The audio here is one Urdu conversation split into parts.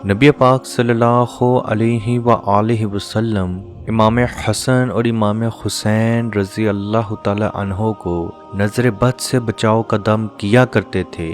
نبی پاک صلی اللہ علیہ وآلہ وسلم امام حسن اور امام حسین رضی اللہ تعالی عنہ کو نظر بد سے بچاؤ کا دم کیا کرتے تھے۔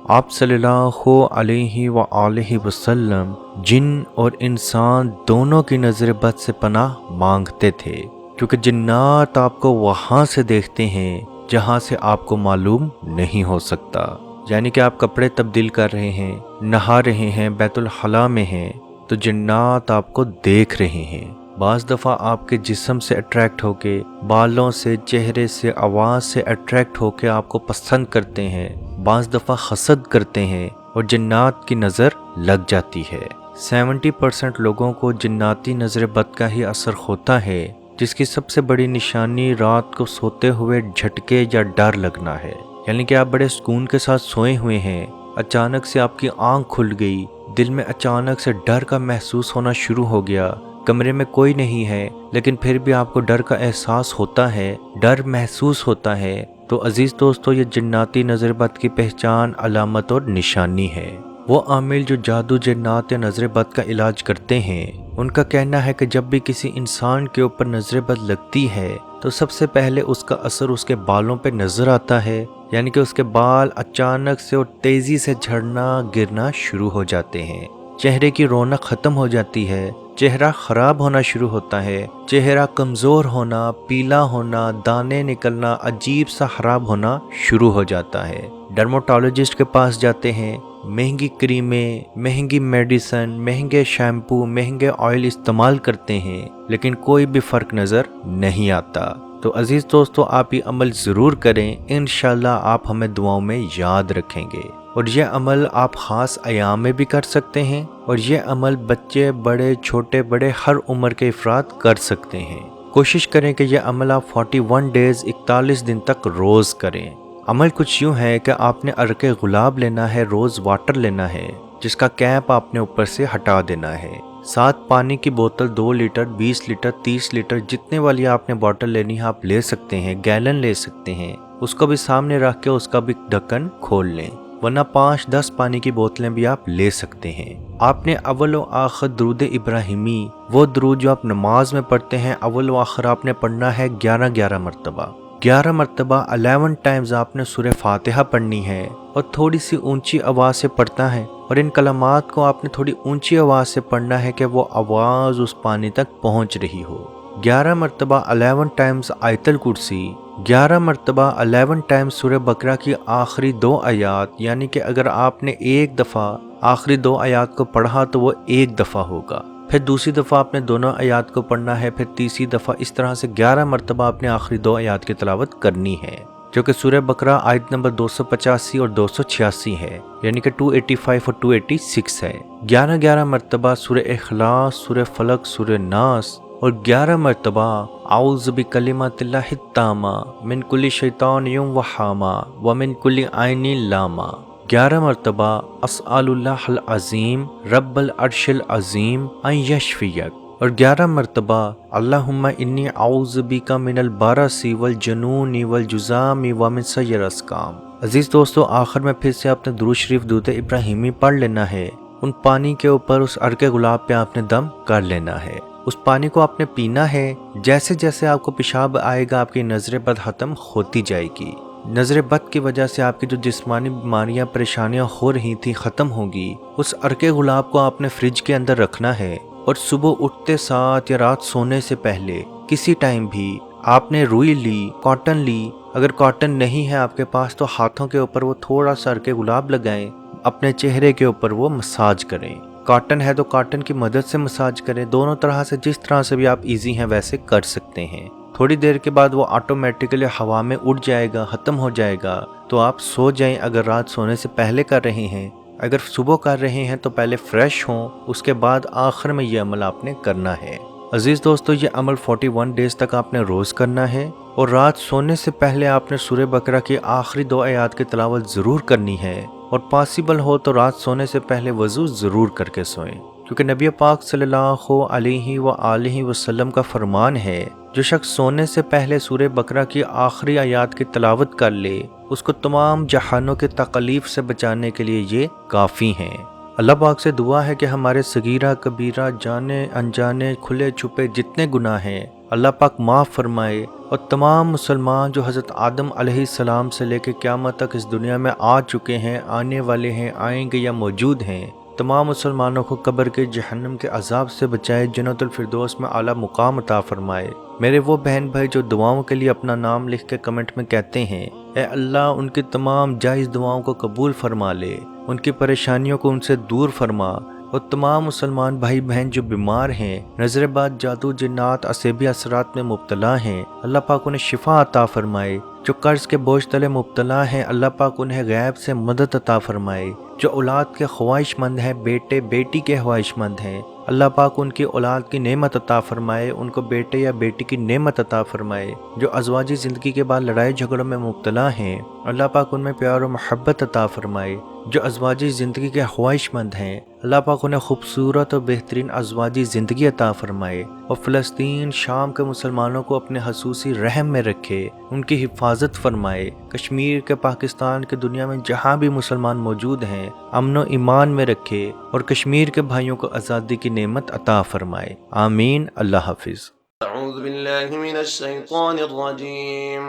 آپ صلی اللہ علیہ وآلہ وسلم جن اور انسان دونوں کی نظر بد سے پناہ مانگتے تھے، کیونکہ جنات آپ کو وہاں سے دیکھتے ہیں جہاں سے آپ کو معلوم نہیں ہو سکتا۔ یعنی کہ آپ کپڑے تبدیل کر رہے ہیں، نہا رہے ہیں، بیت الخلاء میں ہیں، تو جنات آپ کو دیکھ رہے ہیں۔ بعض دفعہ آپ کے جسم سے اٹریکٹ ہو کے، بالوں سے، چہرے سے، آواز سے اٹریکٹ ہو کے آپ کو پسند کرتے ہیں، بعض دفعہ حسد کرتے ہیں اور جنات کی نظر لگ جاتی ہے۔ 70% لوگوں کو جناتی نظر بد کا ہی اثر ہوتا ہے، جس کی سب سے بڑی نشانی رات کو سوتے ہوئے جھٹکے یا ڈر لگنا ہے۔ یعنی کہ آپ بڑے سکون کے ساتھ سوئے ہوئے ہیں، اچانک سے آپ کی آنکھ کھل گئی، دل میں اچانک سے ڈر کا محسوس ہونا شروع ہو گیا، کمرے میں کوئی نہیں ہے لیکن پھر بھی آپ کو ڈر کا احساس ہوتا ہے، ڈر محسوس ہوتا ہے، تو عزیز دوستو یہ جناتی نظر بد کی پہچان، علامت اور نشانی ہے۔ وہ عامل جو جادو، جنات یا نظر بد کا علاج کرتے ہیں، ان کا کہنا ہے کہ جب بھی کسی انسان کے اوپر نظر بد لگتی ہے تو سب سے پہلے اس کا اثر اس کے بالوں پہ نظر آتا ہے، یعنی کہ اس کے بال اچانک سے اور تیزی سے جھڑنا، گرنا شروع ہو جاتے ہیں، چہرے کی رونق ختم ہو جاتی ہے، چہرہ خراب ہونا شروع ہوتا ہے، چہرہ کمزور ہونا، پیلا ہونا، دانے نکلنا، عجیب سا خراب ہونا شروع ہو جاتا ہے۔ ڈرموٹالوجسٹ کے پاس جاتے ہیں، مہنگی کریمیں، مہنگی میڈیسن، مہنگے شیمپو، مہنگے آئل استعمال کرتے ہیں، لیکن کوئی بھی فرق نظر نہیں آتا۔ تو عزیز دوستو آپ یہ عمل ضرور کریں، انشاءاللہ آپ ہمیں دعاؤں میں یاد رکھیں گے، اور یہ عمل آپ خاص ایام میں بھی کر سکتے ہیں، اور یہ عمل بچے، بڑے، چھوٹے بڑے ہر عمر کے افراد کر سکتے ہیں۔ کوشش کریں کہ یہ عمل آپ 41 ڈیز 41 دن تک روز کریں۔ عمل کچھ یوں ہے کہ آپ نے عرق گلاب لینا ہے، روز واٹر لینا ہے جس کا کیپ آپ نے اوپر سے ہٹا دینا ہے، ساتھ پانی کی بوتل 2 لیٹر، 20 لیٹر، 30 لیٹر جتنے والی آپ نے بوتل لینی ہے آپ لے سکتے ہیں، گیلن لے سکتے ہیں، اس کو بھی سامنے رکھ کے اس کا بھی ڈھکن کھول لیں، ورنہ 5-10 پانی کی بوتلیں بھی آپ لے سکتے ہیں۔ آپ نے اول و آخر درود ابراہیمی، وہ درود جو آپ نماز میں پڑھتے ہیں، اول و آخر آپ نے پڑھنا ہے 11 مرتبہ، 11 مرتبہ 11 ٹائمز آپ نے سورہ فاتحہ پڑھنی ہے، اور تھوڑی سی اونچی آواز سے پڑھنا ہے، اور ان کلمات کو آپ نے تھوڑی اونچی آواز سے پڑھنا ہے کہ وہ آواز اس پانی تک پہنچ رہی ہو۔ 11 مرتبہ 11 ٹائمز آیت الکرسی، 11 مرتبہ 11 ٹائمز سورہ بقرہ کی آخری 2 آیات، یعنی کہ اگر آپ نے ایک دفعہ آخری 2 آیات کو پڑھا تو وہ ایک دفعہ ہوگا، پھر دوسری دفعہ آپ نے دونوں آیات کو پڑھنا ہے، پھر تیسری دفعہ، اس طرح سے 11 مرتبہ آپ نے آخری 2 آیات کی تلاوت کرنی ہے، جو کہ سورہ بقرہ آیت نمبر 285 اور 286 ہے، یعنی کہ 285 اور 286 ہے۔ 11 مرتبہ سورہ اخلاص، سورہ فلق، سورہ ناس، اور 11 مرتبہ اعوذ بکلمات اللہ التامہ من کل شیطان وہامہ ومن کل عین لامہ، 11 مرتبہ اسأل اللہ العظیم رب العرش العظیم ان یشفیک، اور 11 مرتبہ اللہم انی اعوذ بک من البرص والجنون والجذام ومن سیئ الاسقام۔ عزیز دوستو آخر میں پھر سے آپ نے درود شریف، درود ابراہیمی پڑھ لینا ہے، ان پانی کے اوپر اس عرق گلاب پہ آپ نے دم کر لینا ہے، اس پانی کو آپ نے پینا ہے، جیسے جیسے آپ کو پیشاب آئے گا آپ کی نظر بد ختم ہوتی جائے گی، نظر بد کی وجہ سے آپ کی جو جسمانی بیماریاں، پریشانیاں ہو رہی تھیں ختم ہوگی۔ اس عرق گلاب کو آپ نے فریج کے اندر رکھنا ہے، اور صبح اٹھتے ساتھ یا رات سونے سے پہلے کسی ٹائم بھی آپ نے روئی لی، کاٹن لی، اگر کاٹن نہیں ہے آپ کے پاس تو ہاتھوں کے اوپر وہ تھوڑا سا عرق گلاب لگائیں، اپنے چہرے کے اوپر وہ مساج کریں، کاٹن ہے تو کاٹن کی مدد سے مساج کریں، دونوں طرح سے جس طرح سے بھی آپ ایزی ہیں ویسے کر سکتے ہیں۔ تھوڑی دیر کے بعد وہ آٹومیٹکلی ہوا میں اڑ جائے گا، ختم ہو جائے گا، تو آپ سو جائیں اگر رات سونے سے پہلے کر رہے ہیں، اگر صبح کر رہے ہیں تو پہلے فریش ہوں، اس کے بعد آخر میں یہ عمل آپ نے کرنا ہے۔ عزیز دوستو یہ عمل 41 ڈیز تک آپ نے روز کرنا ہے، اور رات سونے سے پہلے آپ نے سورہ بقرہ کی آخری 2 آیات کی تلاوت ضرور کرنی ہے، اور پاسبل ہو تو رات سونے سے پہلے وضو ضرور کر کے سوئیں، کیونکہ نبی پاک صلی اللہ علیہ وآلہ وسلم کا فرمان ہے جو شخص سونے سے پہلے سورہ بقرہ کی آخری آیات کی تلاوت کر لے اس کو تمام جہانوں کے تکلیف سے بچانے کے لیے یہ کافی ہیں۔ اللہ پاک سے دعا ہے کہ ہمارے صغیرہ کبیرہ جانے انجانے کھلے چھپے جتنے گناہ ہیں اللہ پاک معاف فرمائے، اور تمام مسلمان جو حضرت آدم علیہ السلام سے لے کے قیامت تک اس دنیا میں آ چکے ہیں، آنے والے ہیں، آئیں گے یا موجود ہیں، تمام مسلمانوں کو قبر کے جہنم کے عذاب سے بچائے، جنت الفردوس میں اعلیٰ مقام عطا فرمائے۔ میرے وہ بہن بھائی جو دعاؤں کے لیے اپنا نام لکھ کے کمنٹ میں کہتے ہیں اے اللہ ان کی تمام جائز دعاؤں کو قبول فرما لے، ان کی پریشانیوں کو ان سے دور فرما، اور تمام مسلمان بھائی بہن جو بیمار ہیں، نظر بد، جادو، جنات، عصبی اثرات میں مبتلا ہیں، اللہ پاک انہیں شفا عطا فرمائے۔ جو قرض کے بوجھ تلے مبتلا ہیں، اللہ پاک انہیں غیب سے مدد عطا فرمائے۔ جو اولاد کے خواہش مند ہیں، بیٹے بیٹی کے خواہش مند ہیں، اللہ پاک ان کی اولاد کی نعمت عطا فرمائے، ان کو بیٹے یا بیٹی کی نعمت عطا فرمائے۔ جو ازواجی زندگی کے بعد لڑائی جھگڑوں میں مبتلا ہیں، اللہ پاک ان میں پیار و محبت عطا فرمائے۔ جو ازواجی زندگی کے خواہش مند ہیں، اللہ پاک انہیں خوبصورت اور بہترین ازواجی زندگی عطا فرمائے، اور فلسطین شام کے مسلمانوں کو اپنے خصوصی رحم میں رکھے، ان کی حفاظت فرمائے۔ کشمیر کے، پاکستان کے، دنیا میں جہاں بھی مسلمان موجود ہیں امن و ایمان میں رکھے، اور کشمیر کے بھائیوں کو آزادی کی نعمت عطا فرمائے۔ آمین۔ اللہ حافظ۔ اعوذ باللہ من الشیطان الرجیم،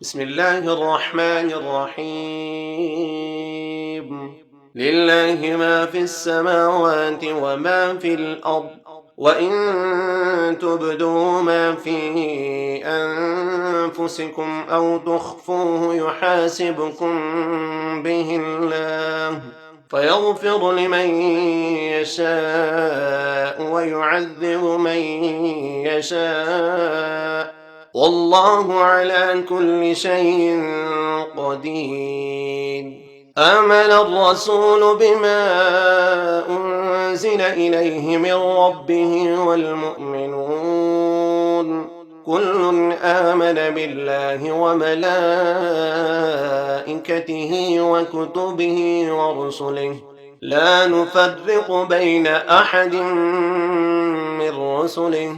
بسم اللہ الرحمن الرحیم، للہ ما فی السماوات وما فی الارض وَإِن تُبْدُوا مَا فِي أَنفُسِكُمْ أَوْ تُخْفُوهُ يُحَاسِبْكُم بِهِ اللَّهُ فَيَغْفِرُ لِمَن يَشَاءُ وَيُعَذِّبُ مَن يَشَاءُ وَاللَّهُ عَلَى كُلِّ شَيْءٍ قَدِيرٌ۔ آمن الرسول بما أنزل إليه من ربه والمؤمنون كل آمن بالله وملائكته وكتبه ورسله لا نفرق بين أحد من رسله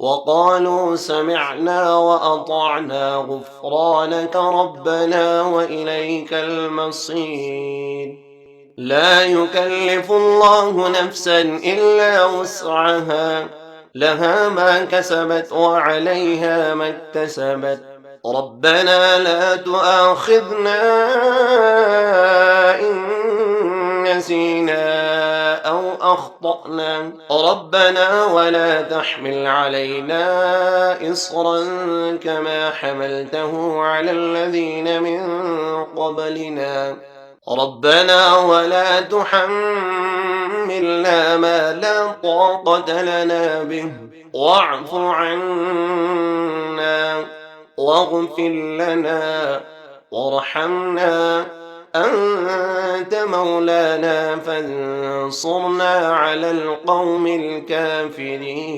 وقالوا سمعنا وأطعنا غفرانك ربنا وإليك المصير۔ لا يكلف الله نفسا إلا وسعها، لها ما كسبت وعليها ما اكتسبت، ربنا لا تؤاخذنا إن نسينا أو أخطأنا، ربنا ولا تحمل علينا إصرا كما حملته على الذين من قبلنا، ربنا ولا تحملنا ما لا طاقة لنا به، واعف عنا واغفر لنا وارحمنا، أنت مولانا فانصرنا على القوم الكافرين۔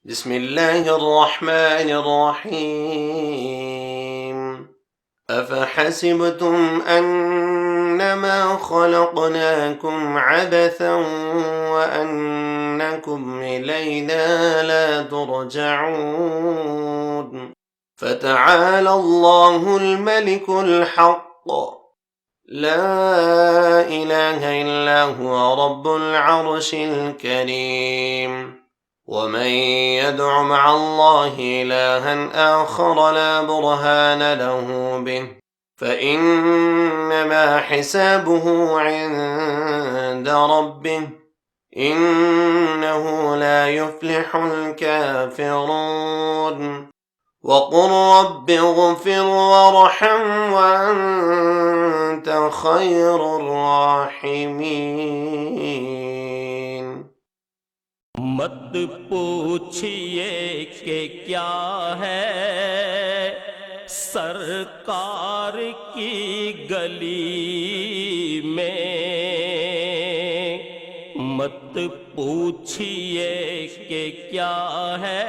بسم الله الرحمن الرحيم، أفحسبتم أنما خلقناكم عبثا وأنكم إلينا لا ترجعون، فتعالى الله الملك الحق، لا إله إلا هو رب العرش الكريم، ومن يدع مع الله إلها آخر لا برهان له به فإنما حسابه عند ربه، إنه لا يفلح الكافرون، وقل رب اغفر وارحم وأنت خير الراحمين۔ مت پوچھئے کہ کیا ہے سرکار کی گلی میں، مت پوچھئے کہ کیا ہے